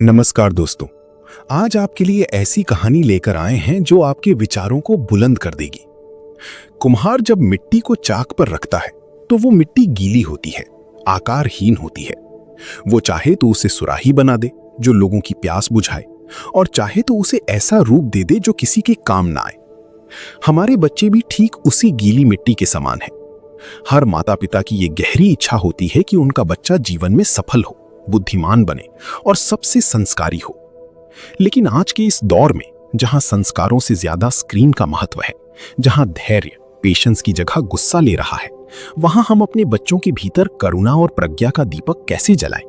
नमस्कार दोस्तों। आज आपके लिए ऐसी कहानी लेकर आए हैं जो आपके विचारों को बुलंद कर देगी। कुम्हार जब मिट्टी को चाक पर रखता है तो वो मिट्टी गीली होती है, आकारहीन होती है। वो चाहे तो उसे सुराही बना दे जो लोगों की प्यास बुझाए, और चाहे तो उसे ऐसा रूप दे दे जो किसी के काम ना आए। हमारे बच्चे भी ठीक उसी गीली मिट्टी के समान है। हर माता पिता की ये गहरी इच्छा होती है कि उनका बच्चा जीवन में सफल हो, बुद्धिमान बने और सबसे संस्कारी हो। लेकिन आज के इस दौर में जहां संस्कारों से ज्यादा स्क्रीन का महत्व है, जहां धैर्य पेशेंस की जगह गुस्सा ले रहा है, वहां हम अपने बच्चों के भीतर करुणा और प्रज्ञा का दीपक कैसे जलाएं?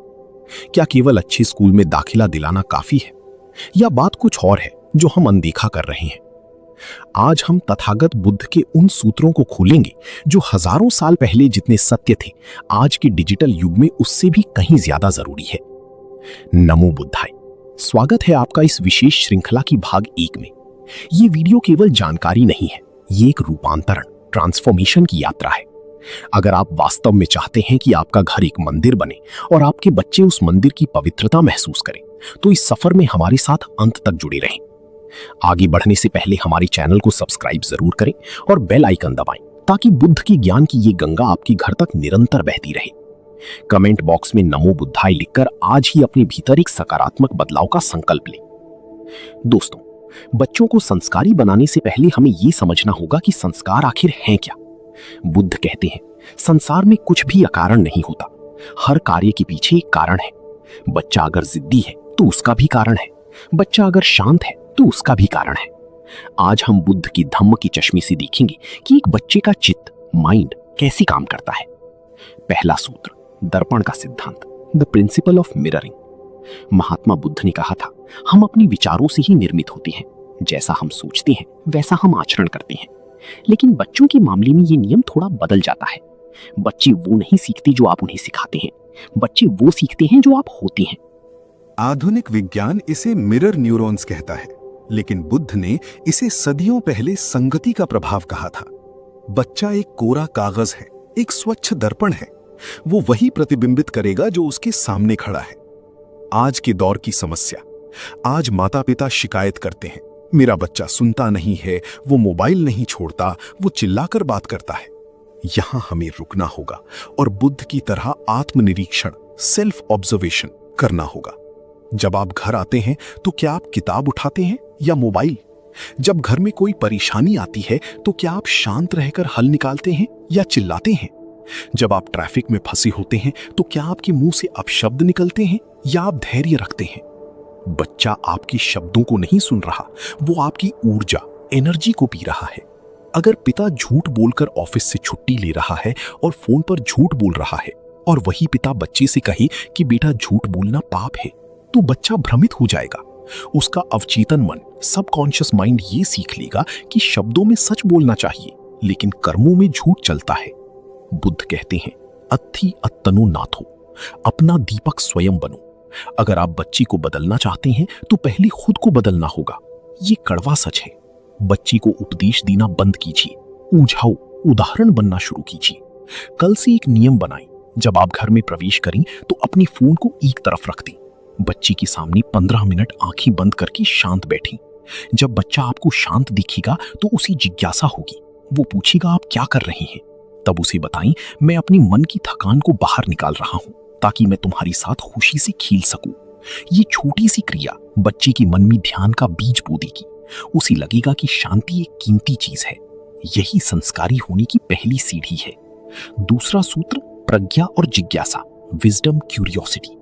क्या केवल अच्छे स्कूल में दाखिला दिलाना काफी है, या बात कुछ और है जो हम अनदेखा कर रहे हैं? आज हम तथागत बुद्ध के उन सूत्रों को खोलेंगे जो हजारों साल पहले जितने सत्य थे, आज के डिजिटल युग में उससे भी कहीं ज्यादा जरूरी है। नमो बुद्धाय। स्वागत है आपका इस विशेष श्रृंखला की भाग 1 में। ये वीडियो केवल जानकारी नहीं है, ये एक रूपांतरण, ट्रांसफॉर्मेशन की यात्रा है। अगर आप वास्तव में चाहते हैं कि आपका घर एक मंदिर बने और आपके बच्चे उस मंदिर की पवित्रता महसूस करें, तो इस सफर में हमारे साथ अंत तक जुड़े रहें। आगे बढ़ने से पहले हमारे चैनल को सब्सक्राइब जरूर करें और बेल आइकन दबाएं, ताकि बुद्ध की ज्ञान की ये गंगा आपके घर तक निरंतर बहती रहे। कमेंट बॉक्स में नमो बुद्धाय लिखकर आज ही अपने भीतर एक सकारात्मक बदलाव का संकल्प लें। दोस्तों, बच्चों को संस्कारी बनाने से पहले हमें ये समझना होगा कि संस्कार आखिर हैं क्या। बुद्ध कहते हैं, संसार में कुछ भी अकारण नहीं होता, हर कार्य के पीछे एक कारण है। बच्चा अगर जिद्दी है तो उसका भी कारण है, बच्चा अगर शांत है तो उसका भी कारण है। आज हम बुद्ध की धम्म की चश्मे से देखेंगे कि एक बच्चे का चित्त, माइंड कैसे काम करता है। पहला सूत्र, दर्पण का सिद्धांत, the principle of mirroring. Mahatma Buddha ने कहा था, हम अपने विचारों से ही निर्मित होते हैं। जैसा हम सोचते हैं वैसा हम आचरण करते हैं। लेकिन बच्चों के मामले में ये नियम थोड़ा बदल जाता है। बच्चे वो नहीं सीखते जो आप उन्हें सिखाते हैं, बच्चे वो सीखते हैं जो आप होते हैं। आधुनिक विज्ञान इसे मिरर न्यूरॉन्स कहता है, लेकिन बुद्ध ने इसे सदियों पहले संगति का प्रभाव कहा था। बच्चा एक कोरा कागज है, एक स्वच्छ दर्पण है। वो वही प्रतिबिंबित करेगा जो उसके सामने खड़ा है। आज के दौर की समस्या, आज माता पिता शिकायत करते हैं, मेरा बच्चा सुनता नहीं है, वो मोबाइल नहीं छोड़ता, वो चिल्लाकर बात करता है। यहां हमें रुकना होगा और बुद्ध की तरह आत्मनिरीक्षण, सेल्फ ऑब्जर्वेशन करना होगा। जब आप घर आते हैं तो क्या आप किताब उठाते हैं या मोबाइल? जब घर में कोई परेशानी आती है तो क्या आप शांत रहकर हल निकालते हैं या चिल्लाते हैं? जब आप ट्रैफिक में फंसे होते हैं तो क्या आपके मुंह से अपशब्द निकलते हैं या आप धैर्य रखते हैं? बच्चा आपके शब्दों को नहीं सुन रहा, वो आपकी ऊर्जा, एनर्जी को पी रहा है। अगर पिता झूठ बोलकर ऑफिस से छुट्टी ले रहा है और फोन पर झूठ बोल रहा है, और वही पिता बच्चे से कहे कि बेटा झूठ बोलना पाप है, तो बच्चा भ्रमित हो जाएगा। उसका अवचेतन मन, सबकॉन्शियस माइंड ये सीख लेगा कि शब्दों में सच बोलना चाहिए, लेकिन कर्मों में झूठ चलता है। बुद्ध कहते हैं, अत्थि अत्तनो नाथो, अपना दीपक स्वयं बनो। अगर आप बच्चे को बदलना चाहते हैं तो पहले खुद को बदलना होगा। ये कड़वा सच है। बच्चे को उपदेश देना बंद कीजिए, उलझाओ, उदाहरण बनना शुरू कीजिए। कल से एक नियम बनाएं, जब आप घर में प्रवेश करें तो अपनी फोन को एक तरफ रख दें। बच्चे के सामने 15 मिनट आंखें बंद करके शांत बैठें। जब बच्चा आपको शांत दिखेगा तो उसे जिज्ञासा होगी, वो पूछेगा आप क्या कर रहे हैं? तब उसे बताएं, मैं अपनी मन की थकान को बाहर निकाल रहा हूं ताकि मैं तुम्हारे साथ खुशी से खेल सकूं। ये छोटी सी क्रिया बच्चे के मन में ध्यान का बीज बो देगी। उसे लगेगा कि शांति एक कीमती चीज है। यही संस्कारी होने की पहली सीढ़ी है। दूसरा सूत्र, प्रज्ञा और जिज्ञासा, विजडम, क्यूरियोसिटी।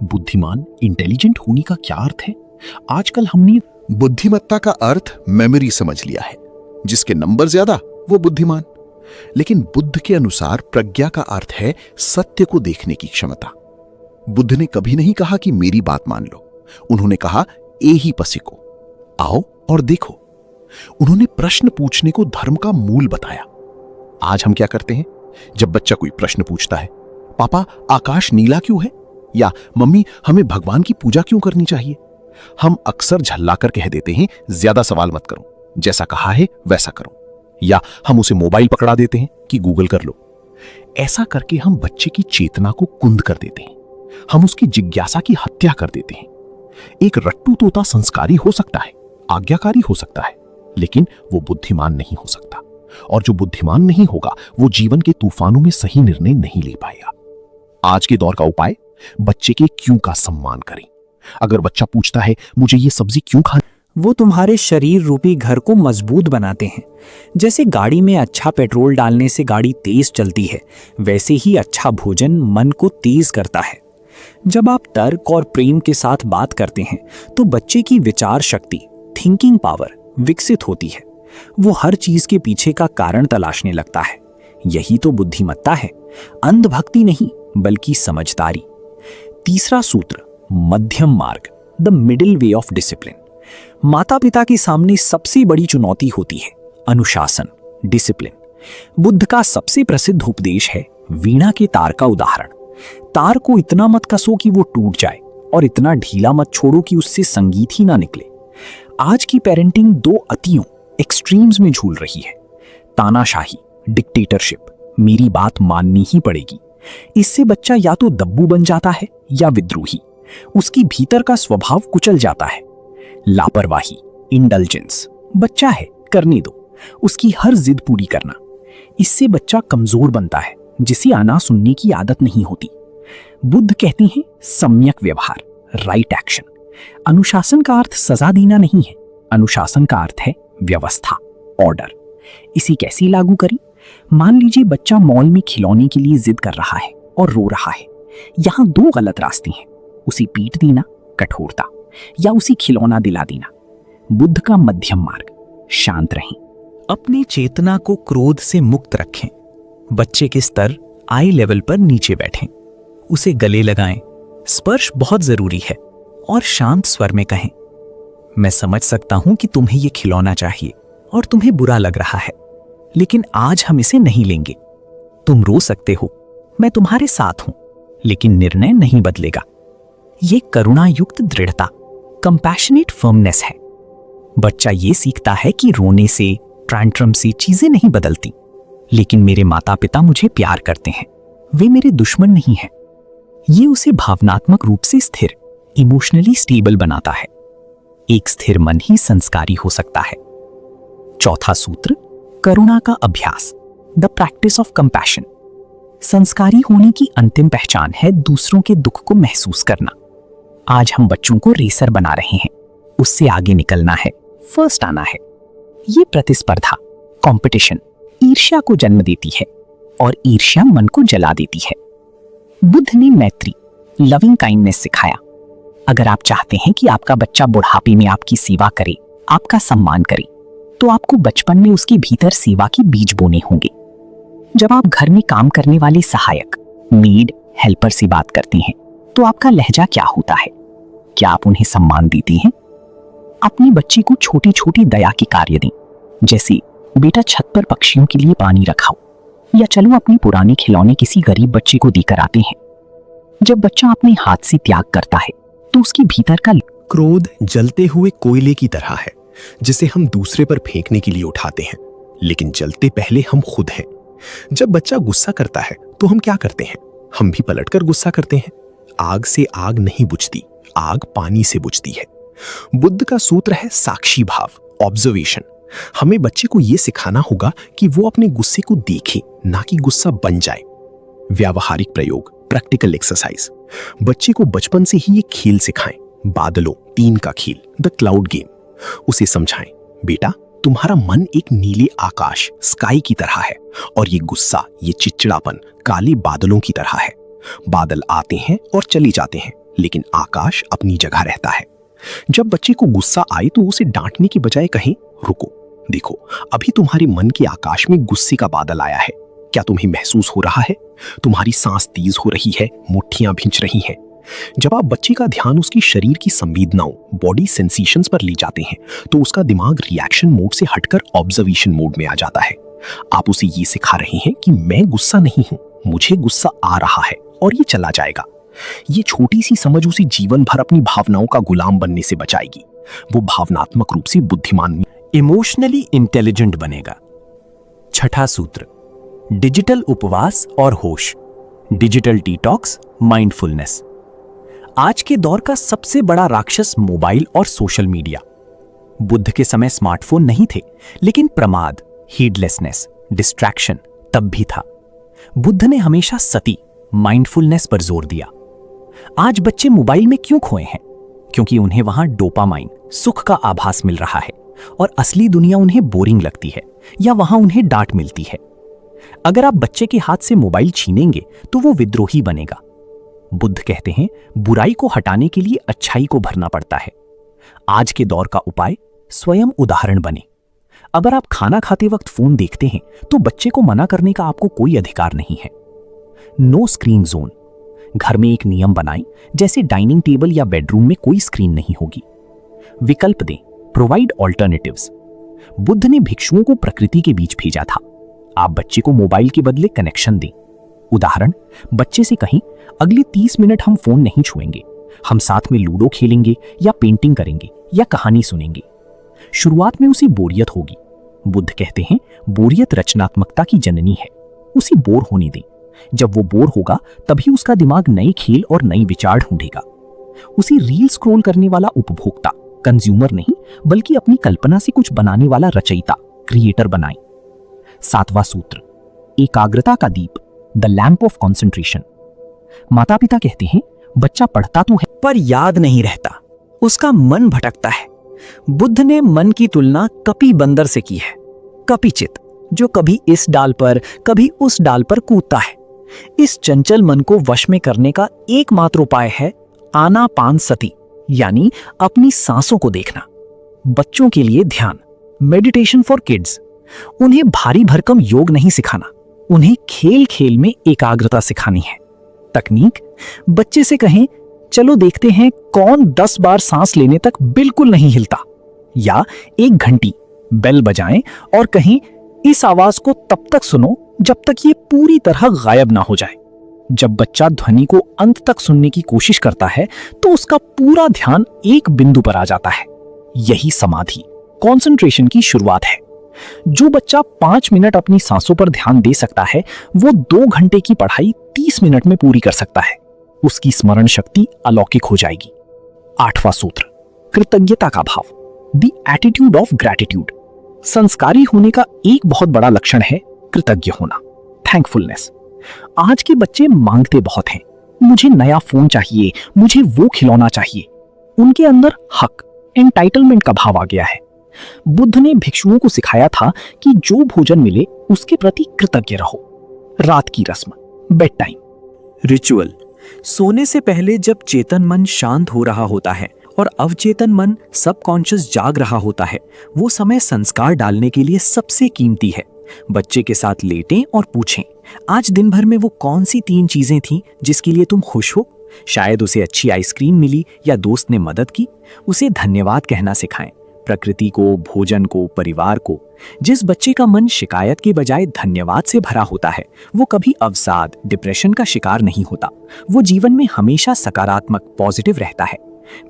बुद्धिमान, इंटेलिजेंट होने का क्या अर्थ है? आजकल हमने बुद्धिमत्ता का अर्थ मेमोरी समझ लिया है। जिसके नंबर ज्यादा वो बुद्धिमान। लेकिन बुद्ध के अनुसार प्रज्ञा का अर्थ है सत्य को देखने की क्षमता। बुद्ध ने कभी नहीं कहा कि मेरी बात मान लो। उन्होंने कहा, ए ही पसिको, आओ और देखो। उन्होंने प्रश्न पूछने को धर्म का मूल बताया। आज हम क्या करते हैं? जब बच्चा कोई प्रश्न पूछता है, पापा आकाश नीला क्यों है, या मम्मी हमें भगवान की पूजा क्यों करनी चाहिए, हम अक्सर झल्लाकर कह देते हैं, ज्यादा सवाल मत करो, जैसा कहा है वैसा करो। या हम उसे मोबाइल पकड़ा देते हैं कि गूगल कर लो। ऐसा करके हम बच्चे की चेतना को कुंद कर देते हैं। हम उसकी जिज्ञासा की हत्या कर देते हैं। एक रट्टू तोता संस्कारी हो सकता है, आज्ञाकारी हो सकता है, लेकिन वो बुद्धिमान नहीं हो सकता। और जो बुद्धिमान नहीं होगा वो जीवन के तूफानों में सही निर्णय नहीं ले पाएगा। आज के दौर का उपाय, बच्चे के क्यों का सम्मान करें। अगर बच्चा पूछता है मुझे ये सब्जी क्यों खानी, वो तुम्हारे शरीर रूपी घर को मजबूत बनाते हैं। जैसे गाड़ी में अच्छा पेट्रोल डालने से गाड़ी तेज चलती है, वैसे ही अच्छा भोजन मन को तेज करता है। जब आप तर्क और प्रेम के साथ बात करते हैं तो बच्चे की विचार शक्ति, थिंकिंग पावर विकसित होती है। वो हर चीज के पीछे का कारण तलाशने लगता है। यही तो बुद्धिमत्ता है, अंधभक्ति नहीं बल्कि समझदारी। तीसरा सूत्र, मध्यम मार्ग, the middle way of discipline. माता पिता के सामने सबसे बड़ी चुनौती होती है अनुशासन, डिसिप्लिन। बुद्ध का सबसे प्रसिद्ध उपदेश है वीणा के तार का उदाहरण। तार को इतना मत कसो कि वो टूट जाए और इतना ढीला मत छोड़ो कि उससे संगीत ही ना निकले। आज की पेरेंटिंग दो अतियों, एक्सट्रीम्स में झूल रही है। तानाशाही, डिक्टेटरशिप, मेरी बात माननी ही पड़ेगी। इससे बच्चा या तो दब्बू बन जाता है या विद्रोही। उसकी भीतर का स्वभाव कुचल जाता है। लापरवाही, इंडल्जेंस, बच्चा है करने दो, उसकी हर जिद पूरी करना। इससे बच्चा कमजोर बनता है जिसे आना सुनने की आदत नहीं होती। बुद्ध कहते हैं सम्यक व्यवहार, राइट एक्शन। अनुशासन का अर्थ सजा देना नहीं है, अनुशासन का अर्थ है व्यवस्था, ऑर्डर। इसे कैसे लागू करें? मान लीजिए बच्चा मॉल में खिलौने के लिए जिद कर रहा है और रो रहा है। यहां दो गलत रास्ते हैं, उसे पीट देना, कठोरता, या उसे खिलौना दिला देना। बुद्ध का मध्यम मार्ग, शांत रहें, अपनी चेतना को क्रोध से मुक्त रखें। बच्चे के स्तर आई लेवल पर नीचे बैठें, उसे गले लगाएं, स्पर्श बहुत जरूरी है, और शांत स्वर में कहें, मैं समझ सकता हूं कि तुम्हें यह खिलौना चाहिए और तुम्हें बुरा लग रहा है, लेकिन आज हम इसे नहीं लेंगे। तुम रो सकते हो, मैं तुम्हारे साथ हूं, लेकिन निर्णय नहीं बदलेगा। यह करुणा युक्त दृढ़ता, कंपैशनेट फर्मनेस है। बच्चा ये सीखता है कि रोने से, ट्रैंट्रम से चीजें नहीं बदलती, लेकिन मेरे माता पिता मुझे प्यार करते हैं, वे मेरे दुश्मन नहीं हैं। ये उसे भावनात्मक रूप से स्थिर, इमोशनली स्टेबल बनाता है। एक स्थिर मन ही संस्कारी हो सकता है। चौथा सूत्र, करुणा का अभ्यास, द प्रैक्टिस ऑफ कंपैशन। संस्कारी होने की अंतिम पहचान है दूसरों के दुख को महसूस करना। आज हम बच्चों को रेसर बना रहे हैं, उससे आगे निकलना है, फर्स्ट आना है। ये प्रतिस्पर्धा, कंपटीशन, ईर्ष्या को जन्म देती है और ईर्ष्या मन को जला देती है। बुद्ध ने मैत्री, लविंग काइंडनेस सिखाया। अगर आप चाहते हैं कि आपका बच्चा बुढ़ापे में आपकी सेवा करे, आपका सम्मान करे, तो आपको बचपन में उसके भीतर सेवा के बीज बोने होंगे। जब आप घर में काम करने वाले सहायक, मेड, हेल्पर से बात करते हैं तो आपका लहजा क्या होता है? क्या आप उन्हें सम्मान देते हैं? अपने बच्चे को छोटी छोटी दया के कार्य दें, जैसे बेटा छत पर पक्षियों के लिए पानी रखाओ, या चलो अपने पुराने खिलौने किसी गरीब बच्चे को देकर आते हैं। जब बच्चा अपने हाथ से त्याग करता है तो उसके भीतर का क्रोध जलते हुए कोयले की तरह है, जिसे हम दूसरे पर फेंकने के लिए उठाते हैं, लेकिन जलते पहले हम खुद हैं। जब बच्चा गुस्सा करता है तो हम क्या करते हैं? हम भी पलटकर गुस्सा करते हैं। आग से आग नहीं बुझती, आग पानी से बुझती है। बुद्ध का सूत्र है साक्षी भाव, ऑब्जर्वेशन। हमें बच्चे को यह सिखाना होगा कि वो अपने गुस्से को देखे, ना कि गुस्सा बन जाए। व्यावहारिक प्रयोग, प्रैक्टिकल एक्सरसाइज। बच्चे को बचपन से ही ये खेल सिखाएं, बादलों, तीन का खेल, द क्लाउड गेम। उसे समझाएं, बेटा तुम्हारा मन एक नीले आकाश, स्काई की तरह है, और ये गुस्सा, ये चिड़चिड़ापन काले बादलों की तरह है। बादल आते हैं और चले जाते हैं, लेकिन आकाश अपनी जगह रहता है। जब बच्चे को गुस्सा आए तो उसे डांटने की बजाय कहें, रुको, देखो अभी तुम्हारे मन के आकाश में गुस्से का बादल आया है। क्या तुम्हें महसूस हो रहा है? तुम्हारी सांस तेज हो रही है, मुट्ठियां भींच रही हैं। जब आप बच्चे का ध्यान उसकी शरीर की संवेदनाओं, बॉडी सेंसेशंस पर ले जाते हैं, तो उसका दिमाग रिएक्शन मोड से हटकर ऑब्जर्वेशन मोड में आ जाता है। आप उसे ये सिखा रहे हैं कि मैं गुस्सा नहीं हूं, मुझे गुस्सा आ रहा है और ये चला जाएगा। ये छोटी सी समझ उसे जीवन भर अपनी भावनाओं का गुलाम बनने से बचाएगी। वो भावनात्मक रूप से बुद्धिमान, इमोशनली इंटेलिजेंट बनेगा। छठा सूत्र, डिजिटल उपवास और होश, डिजिटल डिटॉक्स, माइंडफुलनेस। आज के दौर का सबसे बड़ा राक्षस मोबाइल और सोशल मीडिया। बुद्ध के समय स्मार्टफोन नहीं थे, लेकिन प्रमाद, हीडलेसनेस, डिस्ट्रैक्शन तब भी था। बुद्ध ने हमेशा सती, माइंडफुलनेस पर जोर दिया। आज बच्चे मोबाइल में क्यों खोए हैं? क्योंकि उन्हें वहां डोपामाइन, सुख का आभास मिल रहा है और असली दुनिया उन्हें बोरिंग लगती है या वहां उन्हें डांट मिलती है। अगर आप बच्चे के हाथ से मोबाइल छीनेंगे तो वो विद्रोही बनेगा। बुद्ध कहते हैं, बुराई को हटाने के लिए अच्छाई को भरना पड़ता है। आज के दौर का उपाय, स्वयं उदाहरण बने। अगर आप खाना खाते वक्त फोन देखते हैं तो बच्चे को मना करने का आपको कोई अधिकार नहीं है। No screen zone. घर में एक नियम बनाएं, जैसे डाइनिंग टेबल या बेडरूम में कोई स्क्रीन नहीं होगी। विकल्प दें, प्रोवाइड ऑल्टरनेटिव्स। बुद्ध ने भिक्षुओं को प्रकृति के बीच भेजा था। आप बच्चे को मोबाइल के बदले कनेक्शन दें। उदाहरण, बच्चे से कहें, अगले 30 मिनट हम फोन नहीं छुएंगे, हम साथ में लूडो खेलेंगे या पेंटिंग करेंगे या कहानी सुनेंगे। शुरुआत में उसे बोरियत होगी। बुद्ध कहते हैं, बोरियत रचनात्मकता की जननी है, उसे बोर होने दें। जब वो बोर होगा तभी उसका दिमाग नए खेल और नई विचार ढूंढेगा। उसे रील स्क्रॉल करने वाला उपभोक्ता, कंज्यूमर नहीं, बल्कि अपनी कल्पना से कुछ बनाने वाला रचयिता, क्रिएटर बनाएं। 7वां सूत्र, एकाग्रता का दीप, द लैंप ऑफ कॉन्सेंट्रेशन। माता पिता कहते हैं, बच्चा पढ़ता तो है पर याद नहीं रहता, उसका मन भटकता है। बुद्ध ने मन की तुलना कपी बंदर से की है। कपिचित, जो कभी इस डाल पर कभी उस डाल पर कूदता है। इस चंचल मन को वश में करने का एकमात्र उपाय है आनापानसति, यानी अपनी सांसों को देखना। बच्चों के लिए ध्यान, मेडिटेशन फॉर किड्स। उन्हें भारी भरकम योग नहीं सिखाना, उन्हें खेल खेल में एकाग्रता सिखानी है। तकनीक, बच्चे से कहें, चलो देखते हैं कौन 10 बार सांस लेने तक बिल्कुल नहीं हिलता, या 1 घंटी बेल बजाएं और कहें, इस आवाज को तब तक सुनो जब तक ये पूरी तरह गायब ना हो जाए। जब बच्चा ध्वनि को अंत तक सुनने की कोशिश करता है तो उसका पूरा ध्यान एक बिंदु पर आ जाता है। यही समाधि, कंसंट्रेशन की शुरुआत है। जो बच्चा 5 मिनट अपनी सांसों पर ध्यान दे सकता है, वो 2 घंटे की पढ़ाई 30 मिनट में पूरी कर सकता है। उसकी स्मरण शक्ति अलौकिक हो जाएगी। 8वां सूत्र, कृतज्ञता का भाव, द एटीट्यूड ऑफ ग्रैटिट्यूड। संस्कारी होने का एक बहुत बड़ा लक्षण है कृतज्ञ होना, थैंकफुलनेस। आज के बच्चे मांगते बहुत हैं, मुझे नया फोन चाहिए, मुझे वो खिलौना चाहिए। उनके अंदर हक, एंटाइटलमेंट का भाव आ गया है। बुद्ध ने भिक्षुओं को सिखाया था कि जो भोजन मिले उसके प्रति कृतज्ञ रहो। रात की रस्म, बेड टाइम रिचुअल। सोने से पहले जब चेतन मन शांत हो रहा होता है और अवचेतन मन सबकॉन्शियस जाग रहा होता है, वो समय संस्कार डालने के लिए सबसे कीमती है। बच्चे के साथ लेटें और पूछें, आज दिन भर में वो कौन सी 3 चीजें थीं जिसके लिए तुम खुश हो? शायद उसे अच्छी आइसक्रीम मिली या दोस्त ने मदद की। उसे धन्यवाद कहना सिखाएं, प्रकृति को, भोजन को, परिवार को। जिस बच्चे का मन शिकायत के बजाय धन्यवाद से भरा होता है, वो कभी अवसाद, डिप्रेशन का शिकार नहीं होता। वो जीवन में हमेशा सकारात्मक, पॉजिटिव रहता है।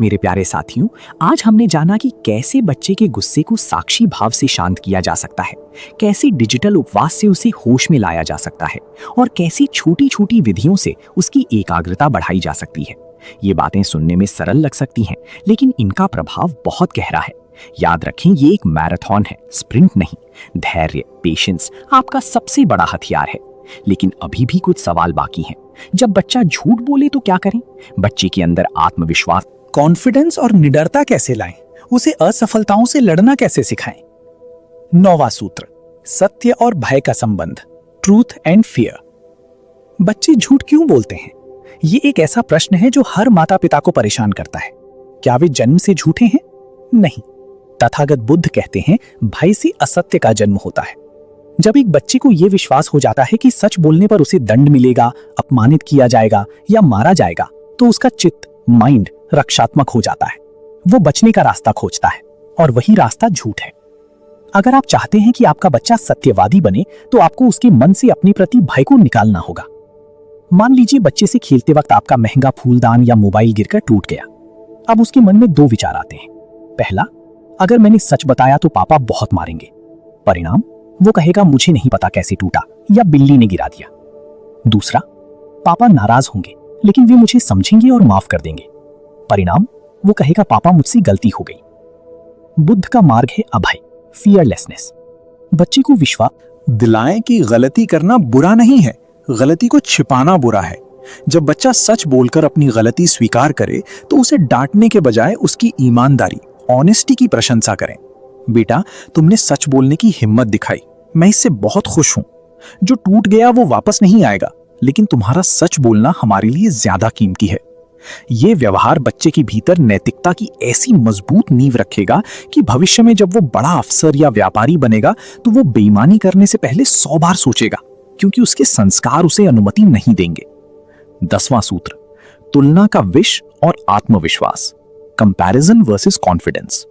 मेरे प्यारे साथियों, आज हमने जाना कि कैसे बच्चे के गुस्से को साक्षी भाव से शांत किया जा सकता है, कैसे डिजिटल उपवास से उसे होश में लाया जा सकता है और कैसी छोटी छोटी विधियों से उसकी एकाग्रता बढ़ाई जा सकती है। ये बातें सुनने में सरल लग सकती हैं, लेकिन इनका प्रभाव बहुत गहरा है। याद रखें, ये एक मैराथन है, स्प्रिंट नहीं। धैर्य, पेशेंस आपका सबसे बड़ा हथियार है। लेकिन अभी भी कुछ सवाल बाकी हैं। जब बच्चा झूठ बोले तो क्या करें? बच्चे के अंदर आत्मविश्वास, कॉन्फिडेंस और निडरता कैसे लाएं? उसे असफलताओं से लड़ना कैसे सिखाएं? 9वां सूत्र, सत्य और भय का संबंध, ट्रूथ एंड फियर। बच्चे झूठ क्यों बोलते हैं? ये एक ऐसा प्रश्न है जो हर माता पिता को परेशान करता है। क्या वे जन्म से झूठे हैं? नहीं। तथागत बुद्ध कहते हैं, भय से असत्य का जन्म होता है। जब एक बच्चे को यह विश्वास हो जाता है कि सच बोलने पर उसे दंड मिलेगा, अपमानित किया जाएगा या मारा जाएगा, तो उसका चित्त, माइंड रक्षात्मक हो जाता है। वो बचने का रास्ता खोजता है और वही रास्ता झूठ है। अगर आप चाहते हैं कि आपका बच्चा सत्यवादी बने, तो आपको उसके मन से अपने प्रति भय को निकालना होगा। मान लीजिए बच्चे से खेलते वक्त आपका महंगा फूलदान या मोबाइल गिरकर टूट गया। अब उसके मन में 2 विचार आते हैं। पहला, अगर मैंने सच बताया तो पापा बहुत मारेंगे। परिणाम, वो कहेगा मुझे नहीं पता कैसे टूटा या बिल्ली ने गिरा दिया। दूसरा, पापा नाराज होंगे लेकिन वे मुझे समझेंगे और माफ कर देंगे। परिणाम, वो कहेगा पापा मुझसे गलती हो गई। बुद्ध का मार्ग है अभय, फियरलेसनेस। बच्चे को विश्वास दिलाएं कि गलती करना बुरा नहीं है, गलती को छिपाना बुरा है। जब बच्चा सच बोलकर अपनी गलती स्वीकार करे तो उसे डांटने के बजाय उसकी ईमानदारी, ऑनेस्टी की प्रशंसा करें। बेटा, तुमने सच बोलने की हिम्मत दिखाई, मैं इससे बहुत खुश हूं। जो टूट गया वो वापस नहीं आएगा, लेकिन तुम्हारा सच बोलना हमारे लिए ज्यादा कीमती है। ये व्यवहार बच्चे के भीतर नैतिकता की ऐसी मजबूत नींव रखेगा कि भविष्य में जब वो बड़ा अफसर या व्यापारी बनेगा तो वो बेईमानी करने से पहले 100 बार सोचेगा, क्योंकि उसके संस्कार उसे अनुमति नहीं देंगे। 10वां सूत्र, तुलना का विष और आत्मविश्वास, कंपैरिजन वर्सेस कॉन्फिडेंस।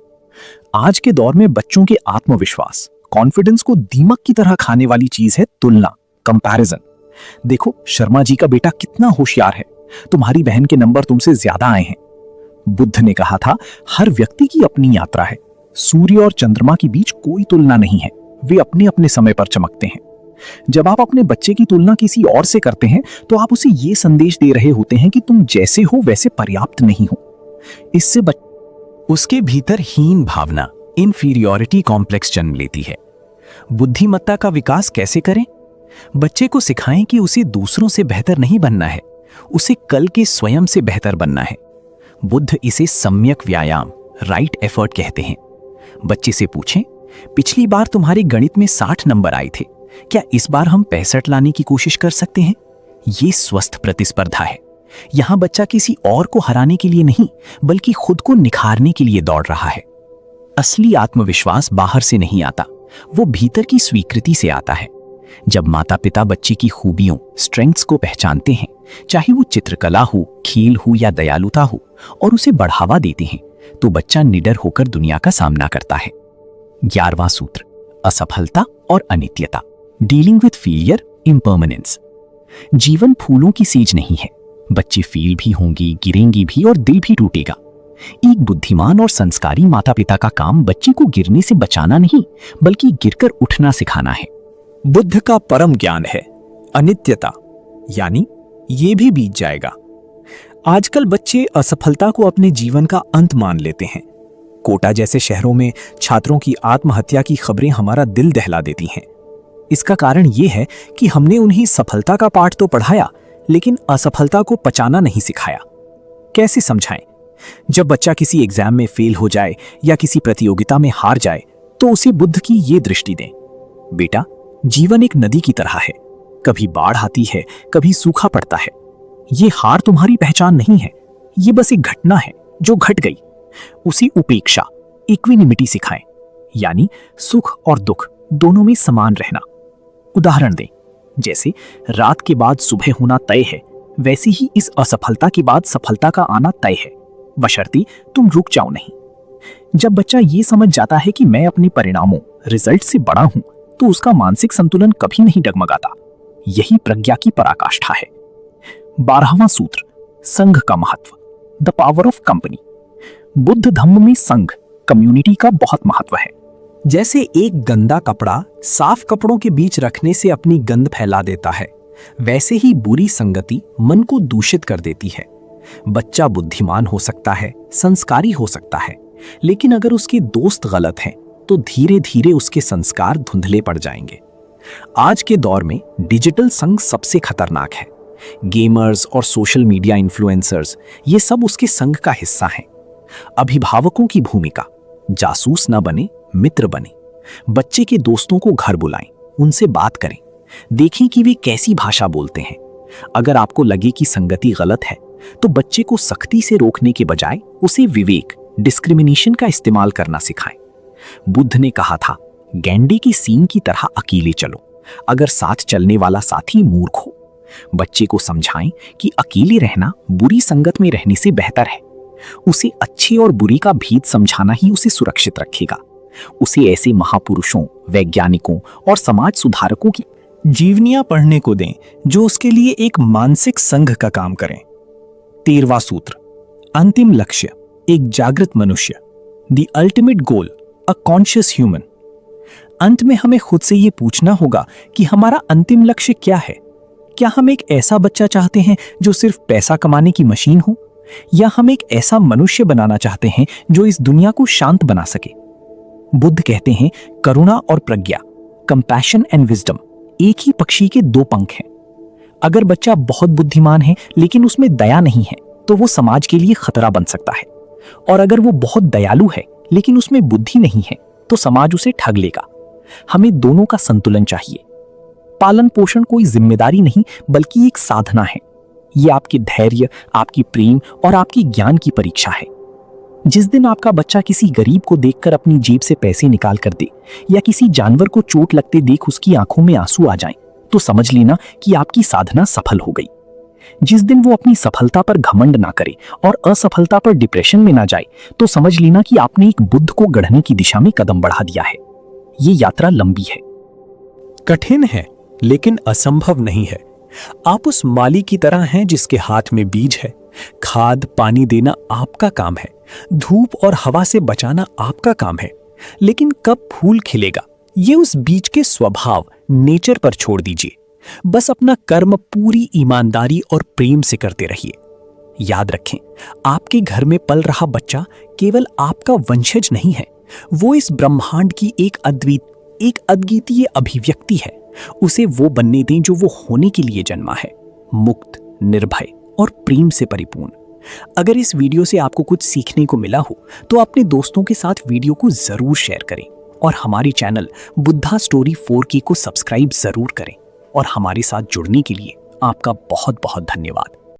आज के दौर में बच्चों के आत्मविश्वास, कॉन्फिडेंस को दीमक की तरह खाने वाली चीज है तुलना, कंपैरिजन। देखो, शर्मा जी का बेटा कितना होशियार है, तुम्हारी बहन के नंबर तुमसे ज्यादा आए हैं। बुद्ध ने कहा था, हर व्यक्ति की अपनी यात्रा है, सूर्य और चंद्रमा के बीच कोई तुलना नहीं है, वे अपने अपने समय पर चमकते हैं। जब आप अपने बच्चे की तुलना किसी और से करते हैं तो आप उसे यह संदेश दे रहे होते हैं कि तुम जैसे हो वैसे पर्याप्त नहीं हो। इससे उसके भीतर हीन भावना, इंफीरियॉरिटी कॉम्प्लेक्स जन्म लेती है। बुद्धिमत्ता का विकास कैसे करें? बच्चे को सिखाएं कि उसे दूसरों से बेहतर नहीं बनना है, उसे कल के स्वयं से बेहतर बनना है। बुद्ध इसे सम्यक व्यायाम, राइट एफर्ट कहते हैं। बच्चे से पूछें, पिछली बार तुम्हारे गणित में 60 नंबर आए थे, क्या इस बार हम 65 लाने की कोशिश कर सकते हैं? ये स्वस्थ प्रतिस्पर्धा है। यहां बच्चा किसी और को हराने के लिए नहीं, बल्कि खुद को निखारने के लिए दौड़ रहा है। असली आत्मविश्वास बाहर से नहीं आता, वो भीतर की स्वीकृति से आता है। जब माता पिता बच्चे की खूबियों, स्ट्रेंथ्स को पहचानते हैं, चाहे वो चित्रकला हो, खेल हो या दयालुता हो, और उसे बढ़ावा देते हैं, तो बच्चा निडर होकर दुनिया का सामना करता है। 11वां सूत्र, असफलता और अनित्यता, डीलिंग विद फेलियर, इम्पर्मनेंस। जीवन फूलों की सीज नहीं है, बच्चे फेल भी होंगी, गिरेंगी भी और दिल भी टूटेगा। एक बुद्धिमान और संस्कारी माता पिता का काम बच्चे को गिरने से बचाना नहीं, बल्कि गिरकर उठना सिखाना है। बुद्ध का परम ज्ञान है अनित्यता, यानी ये भी बीत जाएगा। आजकल बच्चे असफलता को अपने जीवन का अंत मान लेते हैं। कोटा जैसे शहरों में छात्रों की आत्महत्या की खबरें हमारा दिल दहला देती हैं। इसका कारण यह है कि हमने उन्हें सफलता का पाठ तो पढ़ाया, लेकिन असफलता को पचाना नहीं सिखाया। कैसे समझाएं? जब बच्चा किसी एग्जाम में फेल हो जाए या किसी प्रतियोगिता में हार जाए, तो उसे बुद्ध की ये दृष्टि दें, बेटा, जीवन एक नदी की तरह है, कभी बाढ़ आती है, कभी सूखा पड़ता है। ये हार तुम्हारी पहचान नहीं है, ये बस एक घटना है जो घट गई। उसी उपेक्षा, इक्विनिमिटी सिखाएं, यानी सुख और दुख दोनों में समान रहना। उदाहरण दें, जैसे रात के बाद सुबह होना तय है, वैसे ही इस असफलता के बाद सफलता का आना तय है, बशर्ते तुम रुक जाओ नहीं। जब बच्चा ये समझ जाता है कि मैं अपने परिणामों, रिजल्ट से बड़ा हूं, तो उसका मानसिक संतुलन कभी नहीं डगमगाता। यही प्रज्ञा की पराकाष्ठा है। 12वां सूत्र, संघ का महत्व, the power of company. Buddha Dhamma में संघ, कम्युनिटी का बहुत महत्व है। जैसे एक गंदा कपड़ा साफ कपड़ों के बीच रखने से अपनी गंध फैला देता है, वैसे ही बुरी संगति मन को दूषित कर देती है। बच्चा बुद्धिमान हो सकता है, संस्कारी हो सकता है, लेकिन अगर उसके दोस्त गलत हैं, तो धीरे धीरे उसके संस्कार धुंधले पड़ जाएंगे। आज के दौर में डिजिटल संघ सबसे खतरनाक है। गेमर्स और सोशल मीडिया इन्फ्लुएंसर्स, ये सब उसके संघ का हिस्सा हैं। अभिभावकों की भूमिका, जासूस न बने, मित्र बने। बच्चे के दोस्तों को घर बुलाएं, उनसे बात करें, देखें कि वे कैसी भाषा बोलते हैं। अगर आपको लगे कि संगति गलत है, तो बच्चे को सख्ती से रोकने के बजाय उसे विवेक, डिस्क्रिमिनेशन का इस्तेमाल करना सिखाएं। बुद्ध ने कहा था, गैंडे की सींग की तरह अकेले चलो, अगर साथ चलने वाला साथी मूर्ख हो। बच्चे को समझाएं कि अकेले रहना बुरी संगत में रहने से बेहतर है। उसे अच्छे और बुरी का भेद समझाना ही उसे सुरक्षित रखेगा। उसे ऐसे महापुरुषों, वैज्ञानिकों और समाज सुधारकों की जीवनियां पढ़ने को दें जो उसके लिए एक मानसिक संघ का काम करें। 13वां सूत्र, अंतिम लक्ष्य, एक जागृत मनुष्य, the ultimate goal, a conscious human. अंत में हमें खुद से यह पूछना होगा कि हमारा अंतिम लक्ष्य क्या है। क्या हम एक ऐसा बच्चा चाहते हैं जो सिर्फ पैसा कमाने की मशीन हो, या हम एक ऐसा मनुष्य बनाना चाहते हैं जो इस दुनिया को शांत बना सके? बुद्ध कहते हैं करुणा और प्रज्ञा, कंपैशन एंड विजडम एक ही पक्षी के दो पंख हैं। अगर बच्चा बहुत बुद्धिमान है लेकिन उसमें दया नहीं है तो वो समाज के लिए खतरा बन सकता है, और अगर वो बहुत दयालु है लेकिन उसमें बुद्धि नहीं है तो समाज उसे ठग लेगा। हमें दोनों का संतुलन चाहिए। पालन पोषण कोई जिम्मेदारी नहीं बल्कि एक साधना है। ये आपके धैर्य, आपकी प्रेम और आपकी ज्ञान की परीक्षा है। जिस दिन आपका बच्चा किसी गरीब को देखकर अपनी जेब से पैसे निकाल कर दे या किसी जानवर को चोट लगते देख उसकी आंखों में आंसू आ जाएं, तो समझ लेना कि आपकी साधना सफल हो गई। जिस दिन वो अपनी सफलता पर घमंड ना करे और असफलता पर डिप्रेशन में ना जाए, तो समझ लेना कि आपने एक बुद्ध को गढ़ने की दिशा में कदम बढ़ा दिया है। ये यात्रा लंबी है, कठिन है, लेकिन असंभव नहीं है। आप उस माली की तरह हैं जिसके हाथ में बीज है। खाद पानी देना आपका काम है, धूप और हवा से बचाना आपका काम है, लेकिन कब फूल खिलेगा ये उस बीज के स्वभाव, नेचर पर छोड़ दीजिए। बस अपना कर्म पूरी ईमानदारी और प्रेम से करते रहिए। याद रखें, आपके घर में पल रहा बच्चा केवल आपका वंशज नहीं है, वो इस ब्रह्मांड की एक अद्वितीय अभिव्यक्ति है। उसे वो बनने दें जो वो होने के लिए जन्मा है, मुक्त, निर्भय और प्रेम से परिपूर्ण। अगर इस वीडियो से आपको कुछ सीखने को मिला हो तो अपने दोस्तों के साथ वीडियो को जरूर शेयर करें और हमारे चैनल बुद्धा स्टोरी 4K को सब्सक्राइब जरूर करें। और हमारे साथ जुड़ने के लिए आपका बहुत बहुत धन्यवाद।